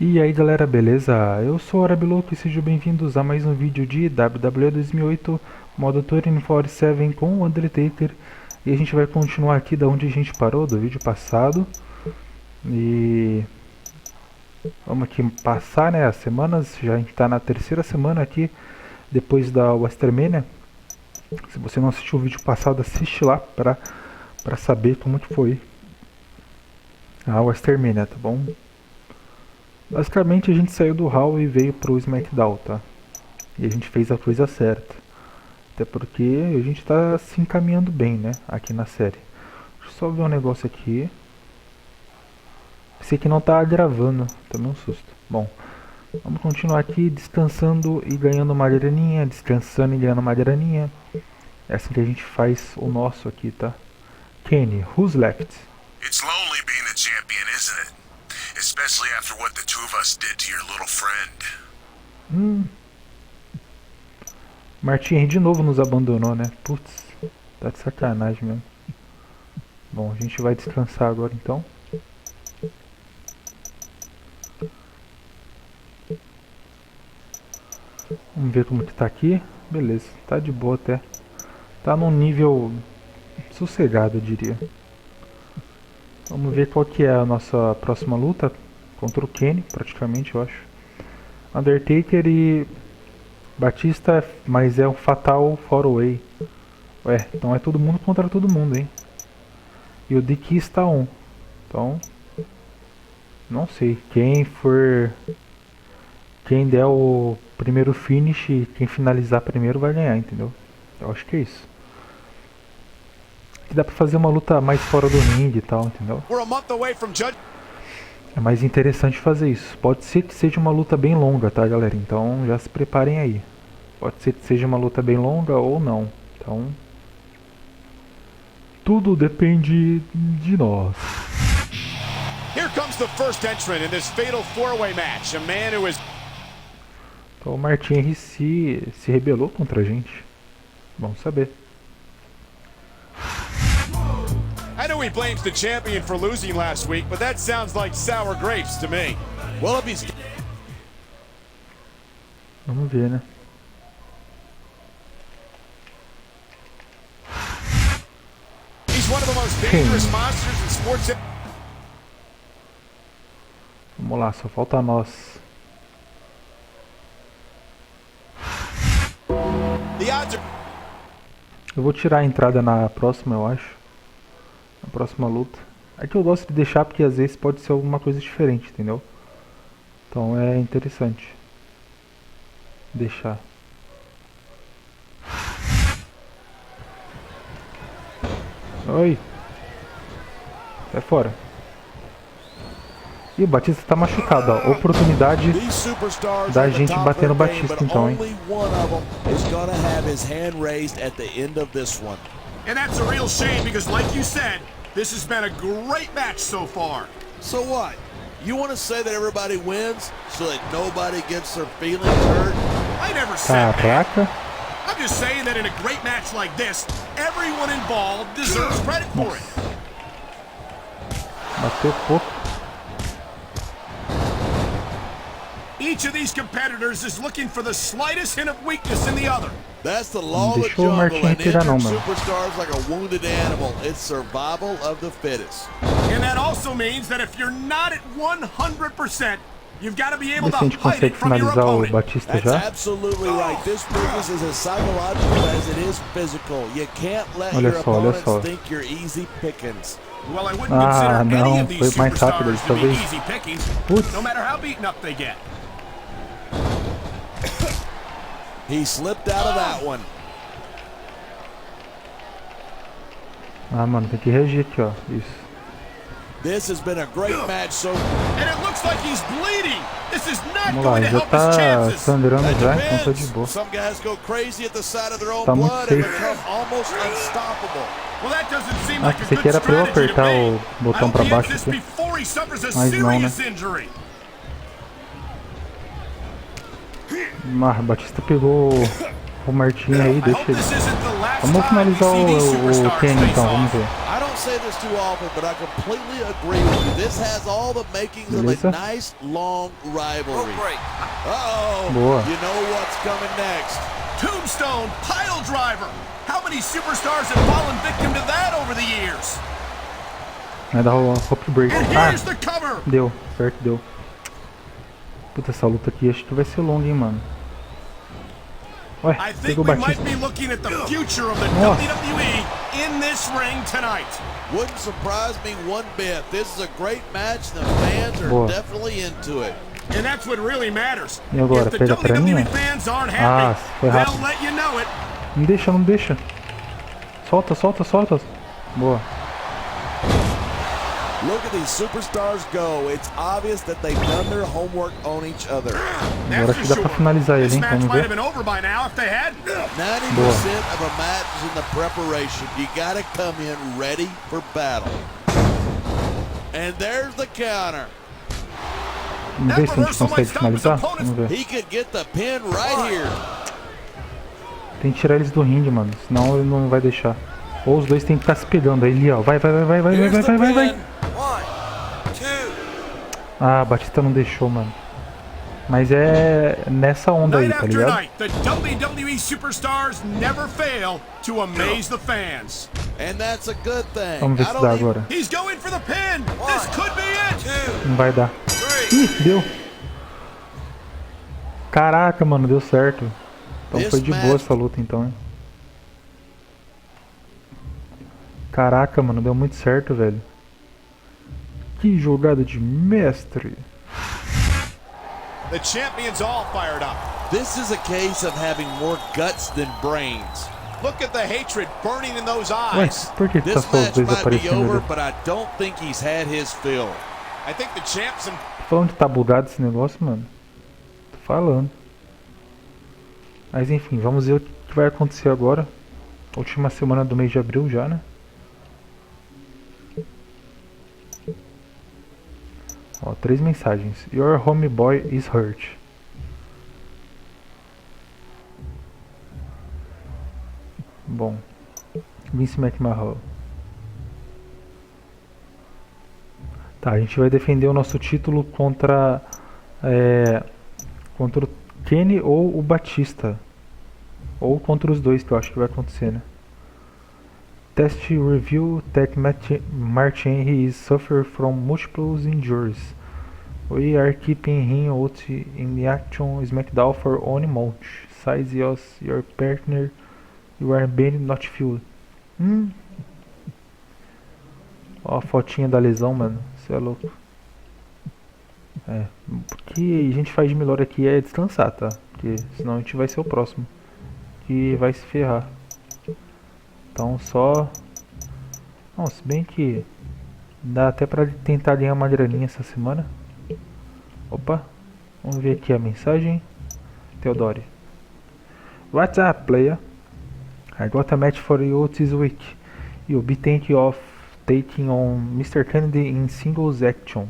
E aí galera, beleza? Eu sou o Arabe Louco e sejam bem-vindos a mais um vídeo de WWE 2008 Modo 24/7 com o Undertaker. E a gente vai continuar aqui da onde a gente parou do vídeo passado. E vamos aqui passar, né, as semanas. Já a gente tá na terceira semana aqui depois da WrestleMania. Se você não assistiu o vídeo passado, assiste lá pra saber como que foi a WrestleMania, tá bom? Basicamente a gente saiu do Raw e veio pro SmackDown, tá? E a gente fez a coisa certa. Até porque a gente tá se encaminhando bem, né? Aqui na série. Deixa eu só ver um negócio aqui. Esse aqui não tá gravando, tomei um susto. Bom, vamos continuar aqui descansando e ganhando uma graninha. Descansando e ganhando uma graninha. É assim que a gente faz o nosso aqui, tá? Kenny, who's left? It's lonely being the champion, isn't it? Especially after what the two of us did to your little friend. Martin de novo nos abandonou, né? Putz, tá de sacanagem mesmo. Bom, a gente vai descansar agora então. Vamos ver como que tá aqui. Beleza, tá de boa até. Tá num nível sossegado, eu diria. Vamos ver qual que é a nossa próxima luta. Contra o Kenny, praticamente, eu acho. Undertaker e Batista, mas é um Fatal 4-Way. Ué, então é todo mundo contra todo mundo, hein? E o Dick está on. Então, não sei. Quem der o primeiro finish, quem finalizar primeiro vai ganhar, entendeu? Eu acho que é isso. Que dá pra fazer uma luta mais fora do ringue e tal, entendeu? É mais interessante fazer isso. Pode ser que seja uma luta bem longa, tá, galera? Então já se preparem aí. Pode ser que seja uma luta bem longa ou não. Então, tudo depende de nós. Here comes the first entrant in this fatal four-way match, a man who is... Então o Martin se rebelou contra a gente. Vamos saber. I know he blames the champion for losing last week, but that sounds like sour grapes to me. Well, if he's... Vamos ver, né? He's one of the most dangerous monsters in sports... Vamos lá, só falta nós. The odds are... Eu vou tirar a entrada na próxima, eu acho. Na próxima luta. É que eu gosto de deixar porque às vezes pode ser alguma coisa diferente, entendeu? Então é interessante deixar. Oi. Sai fora. E o Batista tá machucado, ó. Oportunidade da gente bater no Batista então, hein? And that's a real shame because, like you said, this has been a great match so far. So what? You want to say that everybody wins so that nobody gets their feelings hurt? I never said that. Caraca. I'm just saying that in a great match like this, everyone involved deserves credit for it. Bateu pouco. Each of these competitors is looking for the slightest hint of weakness in the other. That's the law of the Deixou o jungle, Martin and retirar não, injured mano. superstars like a wounded animal. It's survival of the fittest. And that also means that if you're not at 100%, you've got to be able Vê se a to gente hide it consegue from your finalizar o opponent. Batista That's já. absolutely right. This business is as psychological as it is physical. You can't let Olha your só, olha Oh, opponents só. think you're easy pickings. Well, I wouldn't Ah, consider any não, of these foi mais rápido superstars dessa to be vez. easy pickings, Putz. no matter how beaten up they get. He slipped out of that one. Ah, mano, tem que reagir aqui, ó. Isso. This has been a great match so... And it looks like he's bleeding. This is not Vamos lá, going to já help his tá chances. sangrando That já, então tá de depends. boa. Some guys go crazy at the sight of their own Tá muito blood and safe. become almost unstoppable. Well, that doesn't seem Ah, like a esse aqui good era pra eu strategy to apertar me. o botão I pra hope he ends baixo this aqui. before he suffers a Mas não, né? serious injury. Ah, Batista pegou o Martin aí, I deixa hope ele. this isn't the last Vamos time we finalizar see these o superstars Kenny face então, vamos off. ver. I don't say this too often, but I completely agree with you. This has all the makings of a nice, long rivalry. Uh-oh. Boa. You know what's coming next. Tombstone pile driver. How many superstars have fallen victim to that over the years? Vai dar o hop break. And Ah, here's the cover. deu. Certo, deu. Puta, essa luta aqui acho que vai ser longa, hein, mano. Ué, I think pegou o we might Batista. be looking at the future of the Nossa. WWE in this ring tonight. Wouldn't surprise me one bit. This is a great match, and the fans are Boa. definitely into it. And that's what really matters. E agora, If the pega pra WWE mim? fans aren't Ah, happy, foi rápido. they'll let you know it. Não deixa, não deixa. Solta, solta, solta. Boa. Look at these superstars go. It's obvious that they've done their homework on each other. Agora acho que dá pra finalizar ele, This hein? match Vamos might have ver. been over by now if they had. 90% of a match is in the preparation. You got to come in ready for battle. And there's the counter. Vamos ver se a gente consegue finalizar. Vamos ver. He could get the pin right here. Tem que tirar eles do ringue, mano. Senão ele não vai deixar. Ou os dois tem que ficar se pegando. Aí ele, ó. Vai, vai, vai, vai, vai, vai, Here's vai, the vai, vai. pin. 1, 2. Ah, Batista não deixou, mano. Mas é nessa onda aí, Night tá after ligado? night, the WWE superstars never fail to amaze the fans. And that's a good thing. Vamos ver I se don't dá even- agora. He's going for the pin. This could be it. Não vai dar. Ih, deu. Caraca, mano, deu certo. Então foi de boa essa luta, então, hein? Caraca, mano, deu muito certo, velho. Que jogada de mestre. The champion's all fired up. This is a case of having more guts than brains. Look at the hatred burning in those Ué, eyes. por que tá This só os match dois might be aparecendo over, ali? but I don't think he's had his fill. I think the champ's in. Tô falando que tá bugado esse negócio, mano. Tô falando. Mas enfim, vamos ver o que vai acontecer agora. Última semana do mês de abril já, né? Ó, 3 mensagens. Your homeboy is hurt. Bom. Vince McMahon. Tá, a gente vai defender o nosso título contra contra o Kenny ou o Batista. Ou contra os dois, que eu acho que vai acontecer, né? Test review that Martin is suffer from multiple injuries. We are keeping him out in the action SmackDown for only month. Size your partner. You are banned, not feel. Ó a fotinha da lesão, mano. Você é louco. O que a gente faz de melhor aqui é descansar, tá? Porque senão a gente vai ser o próximo que vai se ferrar. Então só... Não, se bem que dá até pra tentar ganhar uma graninha essa semana. Opa, vamos ver aqui a mensagem. Theodore. What's up, player? I got a match for you this week. You'll be thinking of taking on Mr. Kennedy in singles action.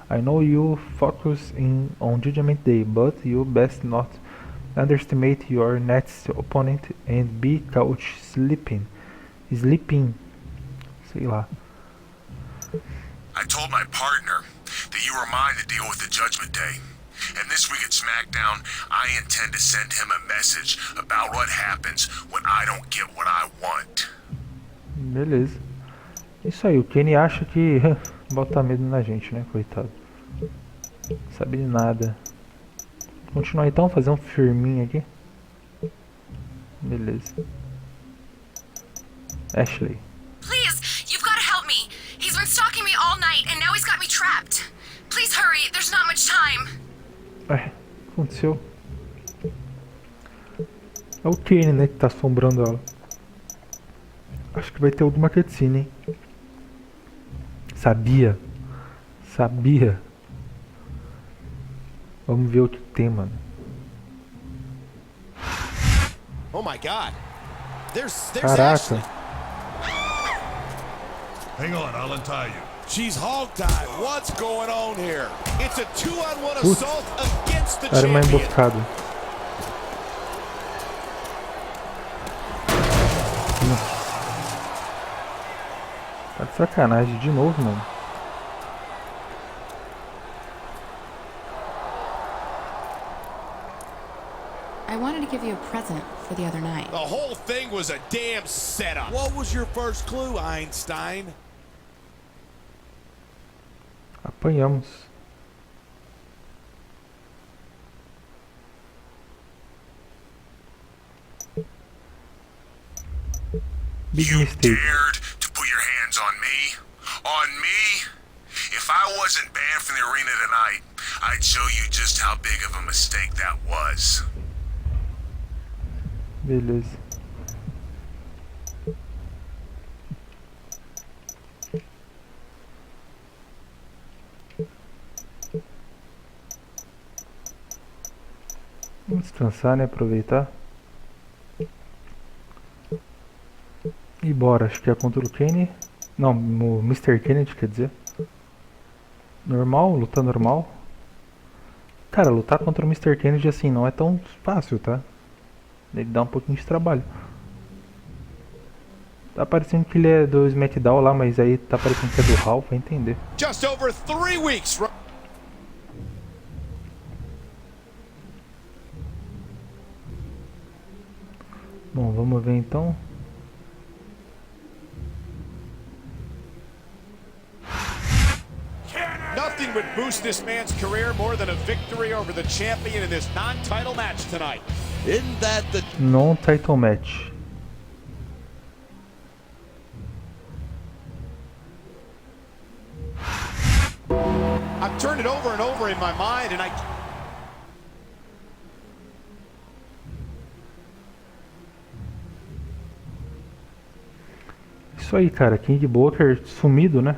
I know you focus on Judgment Day, but you best not underestimate your next opponent and be couch sleeping, sei lá. I told my partner that you were mine to deal with the Judgment Day. And this week at SmackDown, I intend to send him a message about what happens when I don't get what I want. Beleza. Isso aí, o Kenny acha que bota medo na gente, né, coitado. Não sabe de nada. Continuar então, fazer um firminho aqui. Beleza. Ashley. Please, you've got to help me. He's been stalking me all night and now he's got me trapped. Please hurry, there's not much time. O que aconteceu? É o Kenny, né, que tá assombrando ela. Acho que vai ter alguma cutscene, hein? Sabia. Vamos ver o que tem, mano. Oh my God. There's Caraca. Ashley. Hang on, I'll untie you. She's hog-tied. What's going on here? It's a 2-on-1 Putz. assault against the Era uma champion. emboscada. Tá de Sacanagem de novo, mano. I wanted to give you a present for the other night. The whole thing was a damn setup. What was your first clue, Einstein? Apanhamos. Big You mistake. dared to put your hands on me? On me? If I wasn't banned from the arena tonight, I'd show you just how big of a mistake that was. Beleza. Vamos descansar, né? Aproveitar. E bora, acho que é contra o Kenny. Não, o Mr. Kennedy, quer dizer. Normal, luta normal. Cara, lutar contra o Mr. Kennedy assim não é tão fácil, tá? Ele dá um pouquinho de trabalho. Tá parecendo que ele é do SmackDown lá, mas aí tá parecendo que é do Raw, vai entender. Just over 3 weeks. Bom, vamos ver então. Nothing would boost this man's career more than a victory over the champion in this non-title match tonight. Isn't that the Non-title match. I've turned it over and over in my mind, and Isso aí, cara. King Booker sumido, né?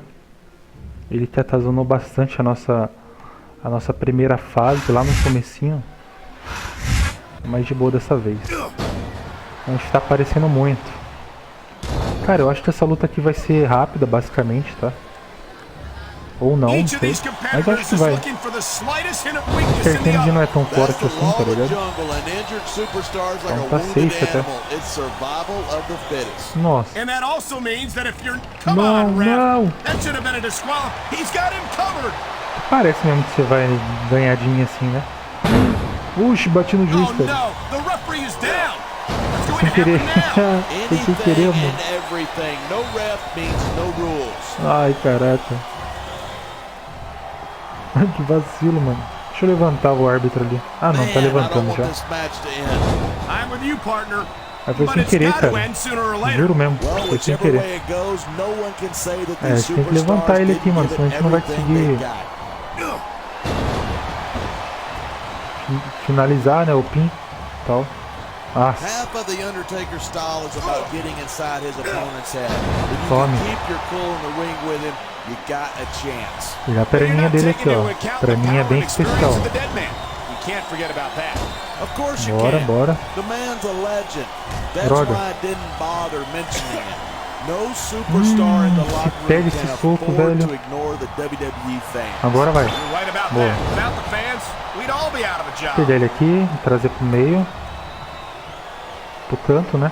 Ele que atazanou bastante a nossa primeira fase lá no comecinho. Mais de boa dessa vez. A gente tá aparecendo muito. Cara, eu acho que essa luta aqui vai ser rápida, basicamente, tá? Ou não, não sei. Mas eu acho que vai. Mr. Kennedy não é tão forte assim, tá ligado? Então tá safe até. Nossa. and that also means that if you're Não, não. that should have been a disqual. He's got him covered. Parece mesmo que você vai ganhadinho assim, né? Uxe, bati no juiz, Oh cara. no, the referee is down. What's going Sem to querer. happen now? Foi sem querer, anything mano. and everything? No ref means no rules. Ai, caraca. Que vacilo, mano. Deixa eu levantar o árbitro ali. Ah, não, tá Man, I don't levantando want já. this match to end. I'm with you, partner. Aí foi But sem it's querer, got cara. to end sooner or later. Juro mesmo, Well, foi sem whichever way querer. it goes, no one can say that É, a these gente tem que levantar superstars ele aqui, didn't mano, give senão a it gente não vai everything they conseguir got. finalizar, né, o pin e tal. Nossa, Half of the Undertaker style is about getting inside his opponent's head. If you Tome. can keep your cool in the ring with him, you got a chance. pegar a perninha dele aqui, ó. Pra mim é bem especial. You can't forget about that. Of course you Bora, can. bora. The man's a legend. That's Droga. why I didn't bother mentioning it. No superstar in the se locker pega room esse can soco, afford velho. to ignore the WWE fans. Agora vai. You're right about Boa. that. Without the fans, we'd all be out of a job. Pegar ele aqui, trazer pro meio. Pro canto, né?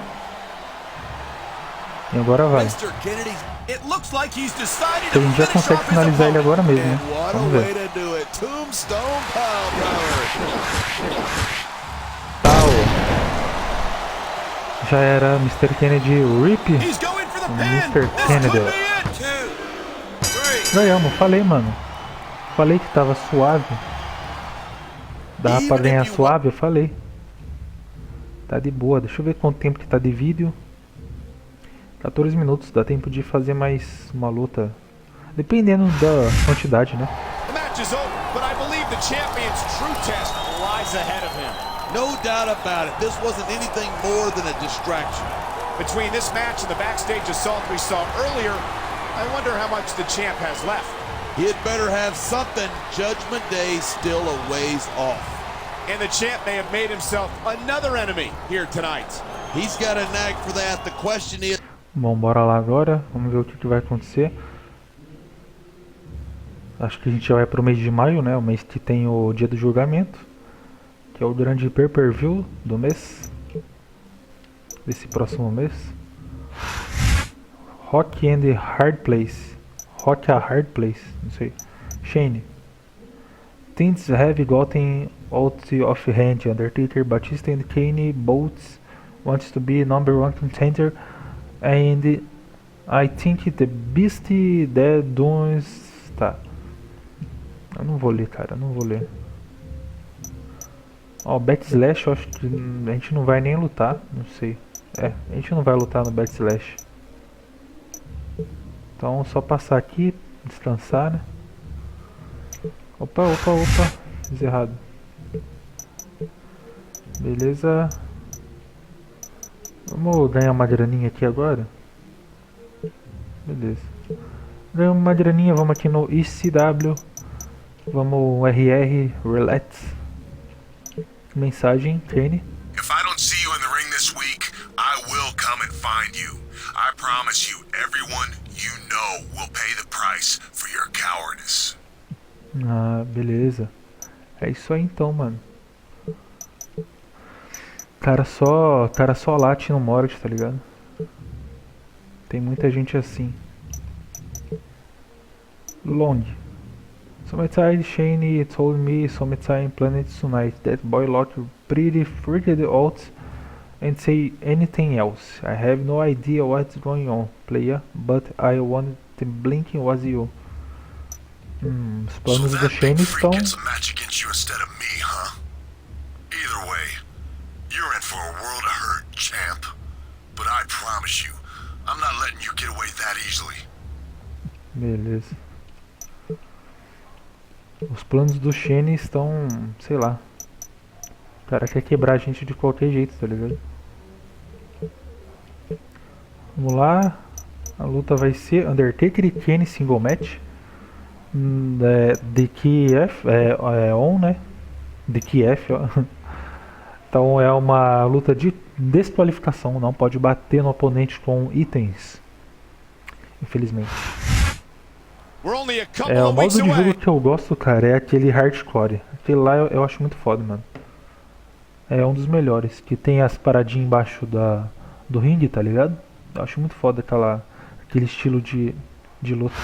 E agora vai. Mr. Kennedy, It looks like he's decided A to gente já finish consegue off his finalizar ele opponent. agora mesmo, and né? what a Vamos way ver. to do it. Tombstone Power. Tal. Já era Mr. Kennedy RIP. He's going for the pin. Mr. This Kennedy. could be it. 2, 3. Ganhamos, falei, mano. Falei que tava suave. Dava pra ganhar suave, eu falei. Tá de boa, deixa eu ver quanto tempo que tá de vídeo. 14 minutos, dá tempo de fazer mais uma luta. Dependendo da quantidade, né? The match is over, but I believe the champion's true test lies ahead of him. No doubt about it. This wasn't anything more than a distraction. Between this match and the backstage assault we saw earlier, I wonder how much the champ has left. He had better have something. Judgment Day still a ways off. And the champ may have made himself another enemy here tonight. He's got a knack for that. The question is, Bom, bora lá agora. Vamos ver o que vai acontecer. Acho que a gente já vai pro mês de maio, né? O mês que tem o dia do julgamento. Que é o grande pay-per-view do mês. Desse próximo mês. Rock and Hard Place. Rock a Hard Place, não sei. Shane. Things have gotten out of hand. Undertaker, Batista and Kane both wants to be #1 contender, and I think the Beast that does. Tá. Eu não vou ler, cara, não vou ler. Ó, Backslash, eu acho que a gente não vai nem lutar, não sei. É, a gente não vai lutar no Backslash. Então só passar aqui, descansar, né? Opa, fiz errado. Beleza. Vamos ganhar uma graninha aqui agora. Beleza. Ganhamos uma graninha, vamos aqui no ICW. Vamos RR, Relax. Mensagem, Kane. If I don't see you in the ring this week, I will come and find you. I promise you, everyone you know will pay the price for your cowardice. Ah, beleza. É isso aí então, mano. Cara só late no morte, tá ligado? Tem muita gente assim. Long. Summertime Shane told me Summertime Planet tonight. That boy looked pretty freaked out and say anything else. I have no idea what's going on, player, but I wanted to blink was you. Os planos do Shane estão... gets a match against you instead of me, huh? Either way, you're in for a world of hurt, champ. But I promise you, I'm not letting you get away that easily. Beleza. Os planos do Shane estão, sei lá. O cara quer quebrar a gente de qualquer jeito, tá ligado? Vamos lá. A luta vai ser Undertaker e Kane single match. DQF, on, né? DQF, ó. Então é uma luta de desqualificação. Não pode bater no oponente com itens. Infelizmente. É, o modo de jogo que eu gosto, cara, é aquele hardcore. Aquele lá eu acho muito foda, mano. É um dos melhores. Que tem as paradinhas embaixo do ringue, tá ligado? Eu acho muito foda aquele estilo de luta.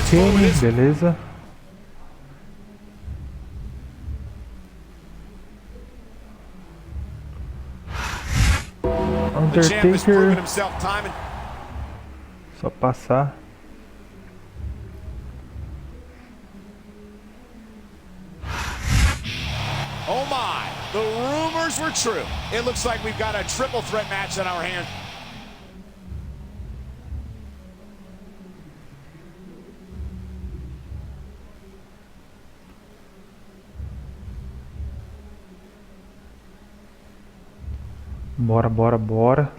Ok, beleza. Undertaker. Só passar. Oh my, the rumors were true. It looks like we've got a triple threat match on our hands. Bora.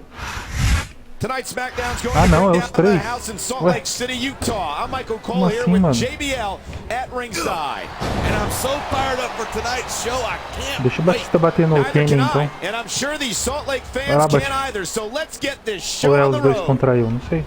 Tonight's SmackDown's going Ah, não, to é os três. the house in Salt Ué. Lake City, Utah. I'm Michael Como Cole here assim, with mano? JBL at ringside. And I'm so fired up for tonight's show, I can't Deixa o wait. Batista bater no Neither Kane can então. I, and I'm sure these Salt Lake Vai fans lá, can't Batista. either. So let's get this show Ou é on os the dois road. contra eu, não sei.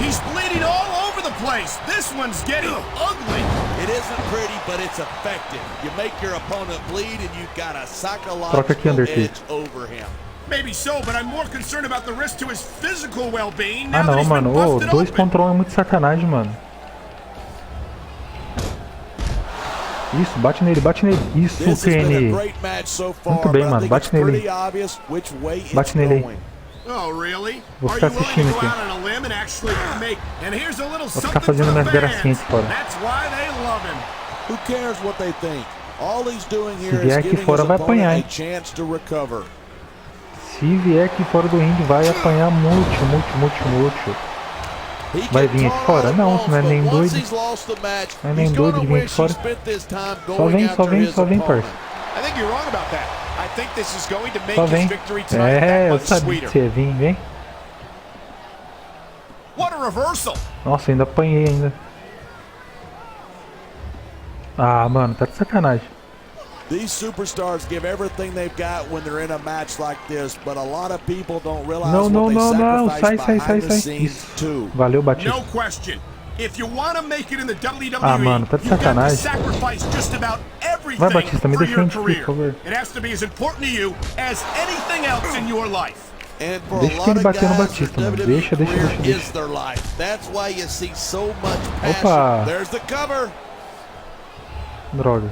He's bleeding all over the place. This one's getting ugly. It isn't pretty, but it's effective. You make your opponent bleed and you've got a Troca aqui, psychological Undertaker. edge over him. Maybe so, but I'm more concerned about the risk to his physical well-being Ah now that não, he's been mano. Ô, busted 2 open. contra 1 é muito sacanagem, mano. Isso, bate nele. Isso, This has been a Kane. great match so far, Muito bem, but I mano. think Bate it's nele. pretty obvious which way it's Bate nele aí. going. Oh, really? Vou Are ficar you willing assistindo to go aqui. out on a limb and actually make? And here's a little Vou something ficar fazendo for the minhas gracinhas fans. aqui fora. That's why they love him. Who cares what they think? All he's doing Se here vier is aqui giving fora, his vai opponent apanhar, a hein? chance to recover. Se vier aqui fora do ringue, vai apanhar muito. He Vai can vir aqui taunt fora? all Não, lost, não é nem but once doido. he's lost the match, Não é nem he's doido gonna de vir aqui wish he fora. spent this time Só going vem, after his parça. opponent. I think you're wrong about that. I think this is going to make Só his vem. victory tonight É, that eu much sabia sweeter. que você ia vir, vem. What a reversal! Nossa, ainda apanhei ainda. Ah, mano, tá de sacanagem. These superstars give everything they've got when they're in a match like this, but a lot of people don't realize Não, what they não. sacrifice Sai. behind the scenes Isso. too. Valeu, Batista. No question. If you want to make it in the WWE, Ah, mano, tá de you've got to sacanagem. sacrifice just about everything Vai, Batista, me for your defende aqui, career. por favor. It has to be as important to you as anything else in your life. And for a Deixa que lot ele of bater no guys, Batista, their mano. WWE Deixa. career is their life. That's why you see so much passion. Opa! There's the cover. Droga.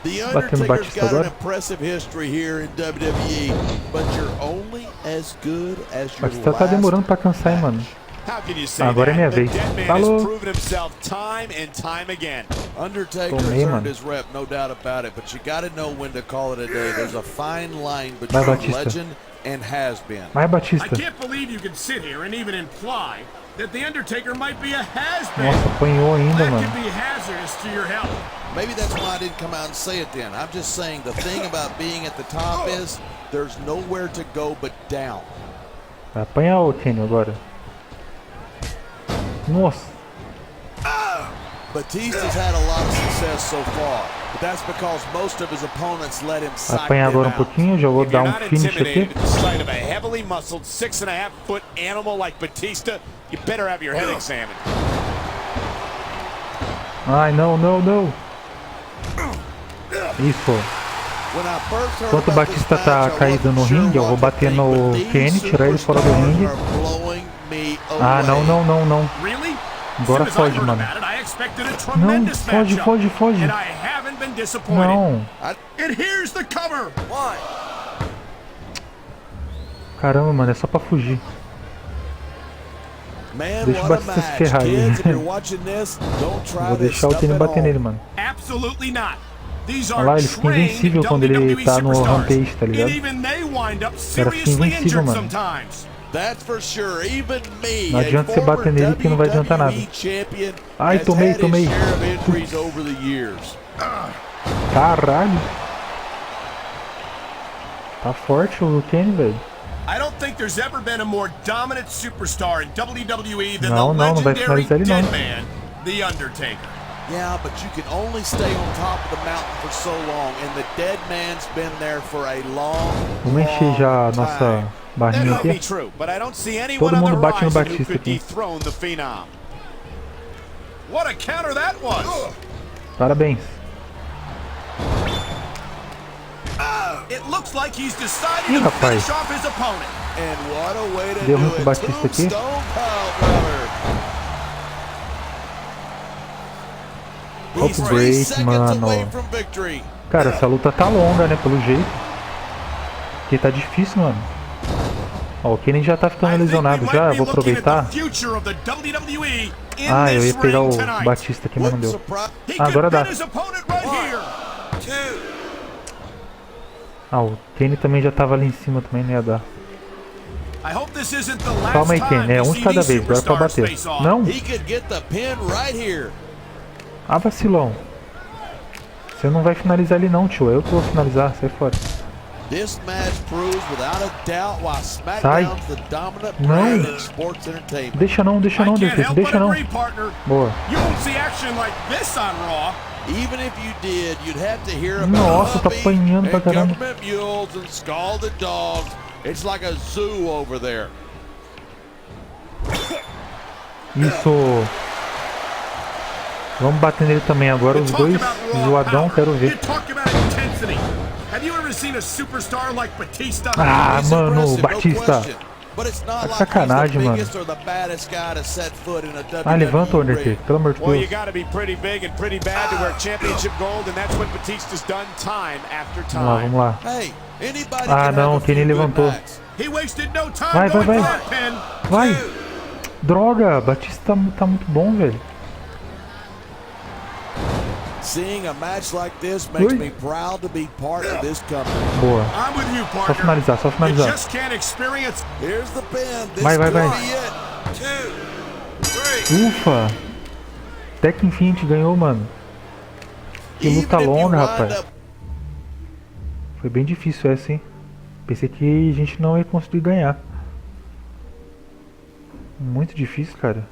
The Batendo Undertaker's Batista got an agora. impressive history here in WWE, but you're only as good as your Batista tá demorando pra cansar, hein, mano. How can you say Agora é minha that? The vez. dead man Falou. has proven himself time and time again. Undertaker Tomei, has earned mano. his rep, no doubt about it, but you got to know when to call it a day. There's a fine line Vai, between Batista. legend and has been. Vai, I Batista. can't believe you can sit here and even imply that The Undertaker might be a has-been. Nossa, apanhou ainda, That mano. could be hazardous to your health. Maybe that's why I didn't come out and say it then. I'm just saying the thing about being at the top is there's nowhere to go but down. Vai apanhar o Kenny agora. Nossa. Batista's had a lot of success so far, but that's because most of his opponents let him Vai psych apanhar them agora out. pouquinho. Já vou If dar you're um not finish aqui. intimidated at the sight of a heavily muscled 6.5-foot animal like Batista, you better have your head examined. Ai, não. Isso. When I first heard Enquanto o about this Batista tá match, I caído wasn't no sure ringue, eu vou what to bater think, no but these Kenny, tirar ele fora do superstars ringue. are blowing me Ah, away. não. Really? Agora As soon as I foge, heard mano. about it, I expected a Não, tremendous matchup, foge. and I haven't been disappointed. Não. And here's the cover. Caramba, mano, é só pra fugir. Man, Deixa o what a Batista se match. ferrar aí. Kids, if you're watching this, don't try Vou this deixar o stuff Kenny at bater home. nele, mano. Absolutely not. These Olha are lá, ele fica trained invencível quando ele WWE tá no superstars, Rampage, tá ligado? and even they wind up cara fica seriously invencível, injured mano. sometimes. That's for sure. Even me, Não adianta você bater nele que não vai adiantar nada. WWE champion, Ai, has tomei. had his share of injuries over the years. Caralho. Tá forte o Kenny, velho. I don't think there's ever been a more dominant superstar in WWE than Não vai the legendary finalizar ele, dead não. man, The Undertaker. Yeah, but you can only stay on top of the mountain for so long, and the dead man's been there for a long, Vamos encher já a long nossa time. That barrinha may be aqui. true, but I don't see anyone Todo on the mundo bate no horizon who Batista could aqui. dethrone the Phenom. What a counter that was! Parabéns. It looks like he's decided Ih, to rapaz. finish off his opponent. And what a way to Deu do ruim pro it. Batista aqui. Tombstone pile driver. He's 3 Upgrade, seconds away mano. from victory. Cara, essa luta tá longa, né, pelo jeito. Porque tá difícil, mano. Ó, o Kenny já tá ficando I think we lesionado might já, be vou looking at aproveitar. the future of the WWE in Ah, eu this ia pegar ring o tonight. Batista aqui, mas não Wouldn't deu. surprise. He Ah, could agora dá. pin his opponent right here. Ah, o Kenny também já tava ali em cima também, não ia dar. I hope this isn't the last Calma aí, time Kenny, é we um see de cada these vez, agora é pra superstars bater. face off. Não! He could get the pin right here. Ah, vacilão. Você não vai finalizar ele não, tio. Eu que vou finalizar, sai fora. This match proves without a doubt why Sai. SmackDown's the dominant Não. brand in sports entertainment. Deixa não, I can't Desse, help deixa but não. agree, partner. Boa. You won't see action like this on Raw. Even if you did, you'd have to hear about Nossa, tá hubby apanhando pra and caramba. government mules and scalded dogs. It's like a zoo over there. Isso. Vamos bater nele também agora, You os talk dois about raw zoadão, power. quero You ver. talk about intensity. Have you ever seen a superstar like Batista? Ah, He's mano, impressive, no Batista. question. But it's not Tá like sacanagem, he's the mano. biggest or the baddest guy to set foot in a Ah, levanta o WWE Undertaker, ring. pelo amor de Well, you Deus. got to be pretty big and pretty bad to wear championship gold, and that's what Batista's done time after Vamos lá, time. vamos lá. Hey, anybody Ah, can não, have a Kenny few good levantou. nights. He wasted no time Vai, going vai, for vai. that pin. Vai! Droga, Batista tá muito bom, velho. Seeing a match like this makes Ui. me proud to be part of this company. Boa. I'm with you, Só partner. finalizar, só You finalizar. just can't experience. Here's the pin. This Vai, vai, could vai. be it. Ufa! Até que enfim a gente ganhou, mano. Que luta Even if you longa, wind rapaz. up Foi bem difícil essa, hein? Pensei que a gente não ia conseguir ganhar. Muito difícil, cara.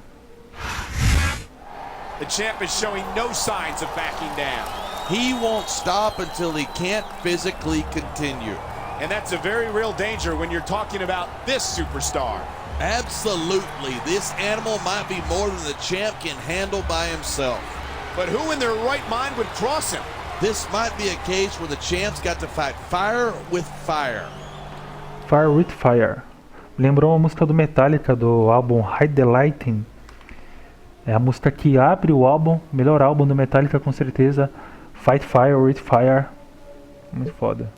The champ is showing no signs of backing down. He won't stop until he can't physically continue. And that's a very real danger when you're talking about this superstar. Absolutely, this animal might be more than the champ can handle by himself. But who in their right mind would cross him? This might be a case where the champs got to fight fire with fire. Fire with Fire. Lembrou a música do Metallica do álbum Hide the Lightning. É a música que abre o álbum, melhor álbum do Metallica com certeza. Fight Fire with Fire. Muito foda.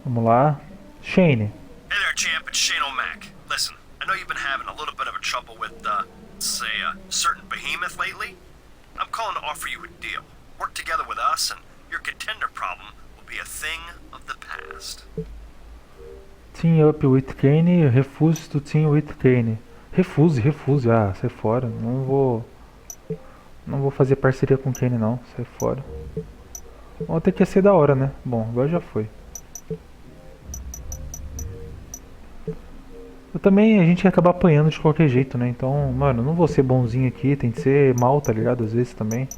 Vamos lá. Shane. Hey there, champ. It's Shane O'Mac. Listen, I know you've been having a little bit of a trouble with, say, a certain behemoth lately. I'm calling to offer you a deal. Work together with us, and your contender problem will be a thing of the past. Team up with Kane. Refuse to team with Kane. Refuse. Ah, sai fora. Não vou fazer parceria com Kane não. Sai fora. Ontem que ia ser da hora, né? Bom, agora já foi. Eu também, a gente ia acabar apanhando de qualquer jeito, né? Então, mano, não vou ser bonzinho aqui. Tem que ser mal, tá ligado? Às vezes também.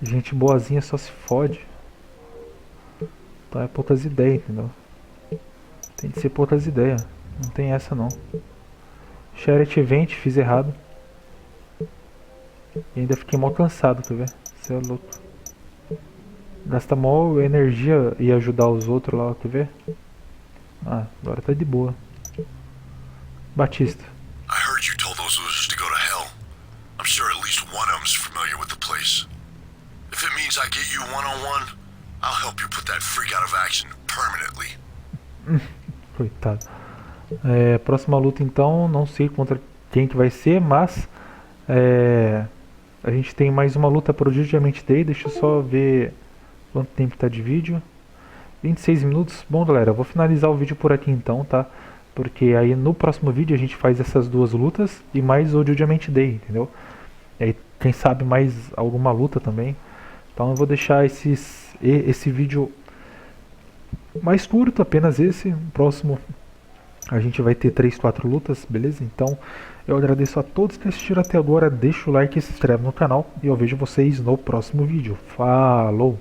Gente boazinha só se fode. Então é poucas ideias, entendeu? Tem que ser poucas ideias. Não tem essa não. Charity Event, fiz errado. E ainda fiquei mal cansado, quer ver? Você é louco. Gasta mó energia e ajudar os outros lá, quer ver? Ah, agora tá de boa. Batista. I heard you told those losers to go to hell. I'm sure at least one of them's familiar with the place. If it means I get you one-on-one, I'll help you put that freak out of action permanently. Coitado. Próxima luta então, não sei contra quem que vai ser, mas a gente tem mais uma luta pro Judgment Day. Deixa eu só ver quanto tempo tá de vídeo. 26 minutos. Bom galera, eu vou finalizar o vídeo por aqui então, tá? Porque aí no próximo vídeo a gente faz essas duas lutas e mais o Judgment Day, entendeu? E aí quem sabe mais alguma luta também. Então eu vou deixar esse vídeo mais curto, apenas esse. O próximo a gente vai ter 3, 4 lutas, beleza? Então eu agradeço a todos que assistiram até agora. Deixa o like e se inscreve no canal. E eu vejo vocês no próximo vídeo. Falou!